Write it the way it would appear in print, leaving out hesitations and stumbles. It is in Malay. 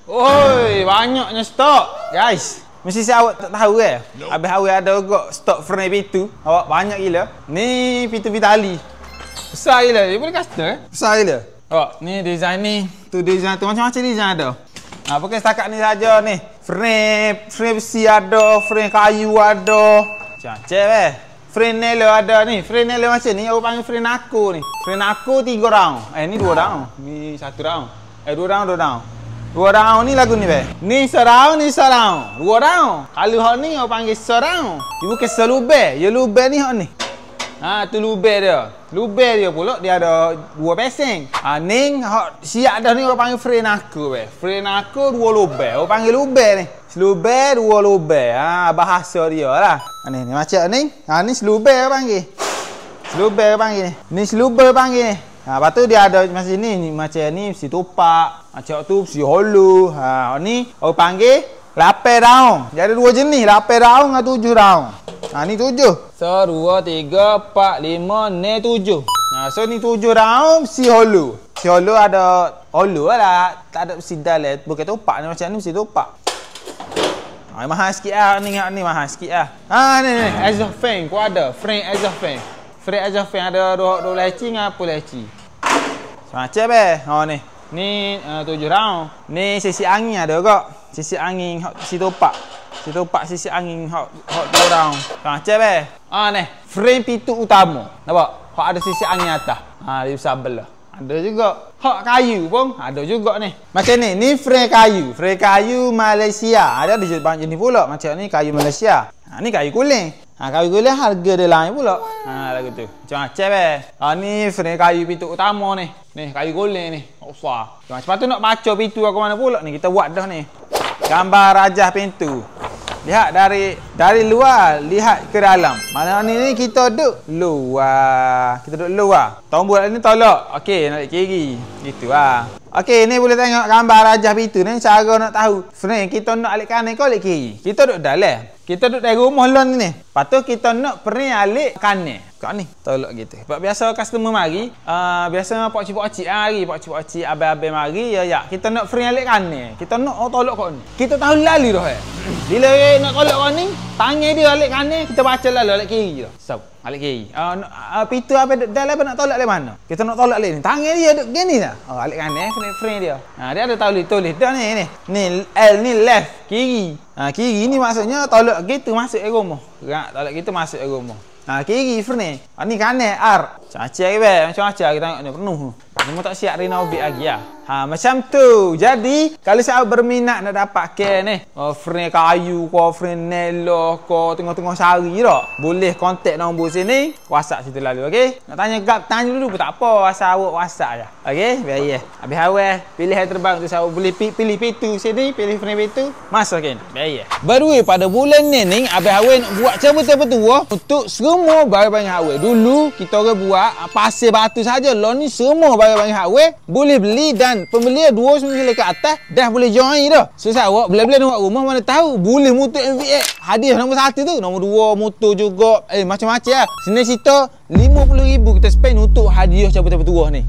Oi, banyaknya stok, guys. Mesti si awak tak tahu ke? Habis awak ada juga stok frame pintu. Awak banyak gila. Ni pintu Vitali. Besar gila. Dia boleh custom ke? Besar gila. Awak, ni design ni. Tu design tu macam-macam design ada. Pakai setakat ni saja ni. Frame besi ada, frame kayu ada. Macam-macam frame nelo ada ni. Frame nelo macam ni, awak panggil frame nako ni. Frame nako 3 round. Ni 2 round. Ni 1 round. 2 round. 2 round ni lagu ni Ni seround, ni seround. 2 round. Kalau hak ni awak panggil seround. Dia bukan selubel. Ya lubel ni hak ni. Tu lubel dia. Lubel dia pula dia ada 2 pesing. Ni hak siap dah ni awak panggil frame nako Frame nako 2 lubel. Awak panggil lubel ni. Selubel 2 lubel. Bahasa dia lah. Ni macam ni. Ni selubel panggil. Selubel panggil ni. Ni selubel panggil ni. Lepas tu dia ada macam ni macam ni besi topak, macam tu besi holu. Ni orang panggil 8 round. Dia ada 2 jenis, 8 round dengan 7 round. Ni 7. So 2 3 4 5 ni 7. So ni 7 round besi holu. Besi holu ada holu lah, tak ada besi dalam, bukan topak ni macam ni besi topak. Mahal sikit lah ni mahal sikit lah. Ni exhaust fan pun ada, frame exhaust fan. Frame exhaust fan ada 2 leci dengan apa leci. Macam ni. Ni 7 round. Ni sisi angin ada juga. Sisi angin hot sisi topak. Sisi topak sisi angin hot 2 round. Macam ni frame pintu utama. Nampak? Hot ada sisi angin atas. Dia besar belah. Ada juga. Hot kayu pun ada juga ni. Macam ni frame kayu. Frame kayu Malaysia. Ada banyak jenis pula. Macam ni kayu Malaysia. Ni kayu kuling. Kayu kuling harga dia lain pula. Lagu tu. Macam-macam ni frame kayu pintu utama ni. Ni kayu kuling ni. Besar. Lepas tu nak baca pintu aku mana pula ni. Kita buat dah ni. Gambar rajah pintu. Lihat dari luar, lihat ke dalam. Mana ni kita duduk luar. Kita duduk luar. Tombol ni tolak. Okey, nak kiri. Gitu lah. Okey, ni boleh tengok gambar rajah pintu ni. Cara nak tahu frame kita nak alik kanan ke alik kiri. Kita duduk dalam. Kita duduk dari rumah lon ni. Lepas tu kita nak frame alik kanan. Kat ni. Tolak gitu. Sebab biasa customer mari, biasa pakcik-pakcik hari, pakcik-pakcik abang-abang mari, ya kita nak frame alik kanan. Kita nak tolak kat ni. Kita tahu lalu dah. Bila nak tolak kat ni, tangan dia alik kanan, kita baca lalu alik kiri dah. So, alik kiri. Pintu apa dalam apa nak tolak dari mana? Kita nak tolak alik ni. Tangan dia duduk gini dah. Alik kanan frame dia. Dia ada tulis dah ni. Ni L ni left, kiri. Kiri ni maksudnya tolak gitu masuk ke rumah. Tolak gitu masuk ke rumah. Kiri frame. Ni kanan R. Macam-macam kita tengok ni penuh. Cuma tak siap renovate lagi lah. Macam tu. Jadi, kalau saya berminat nak dapat ni, frame kayu ke, frame nelo ke, tengah-tengah sehari tak? Boleh kontak nombor sini, WhatsApp situ lalu, okey? Nak tanya gap, tanya dulu pun tak apa, asal awak WhatsApp je. Okey? Biar habis awal, pilih yang terbaik untuk saya boleh pilih pintu sini, pilih frame pintu, masukin. Biar baru pada bulan ni, habis awal nak buat betul-betul untuk semua barang-barang awal. Dulu, kita orang buat pasir batu saja. Lo ni semua barang-barang hardware boleh beli dan pembelian 299 ke atas dah boleh join dah. So awak bila-bila nak buat rumah mana tahu boleh motor MVX. Hadiah nombor 1 tu, nombor 2 motor juga. Macam-macam lah. Sini cerita 50,000 kita spend untuk hadiah cabut-cabut tua ni.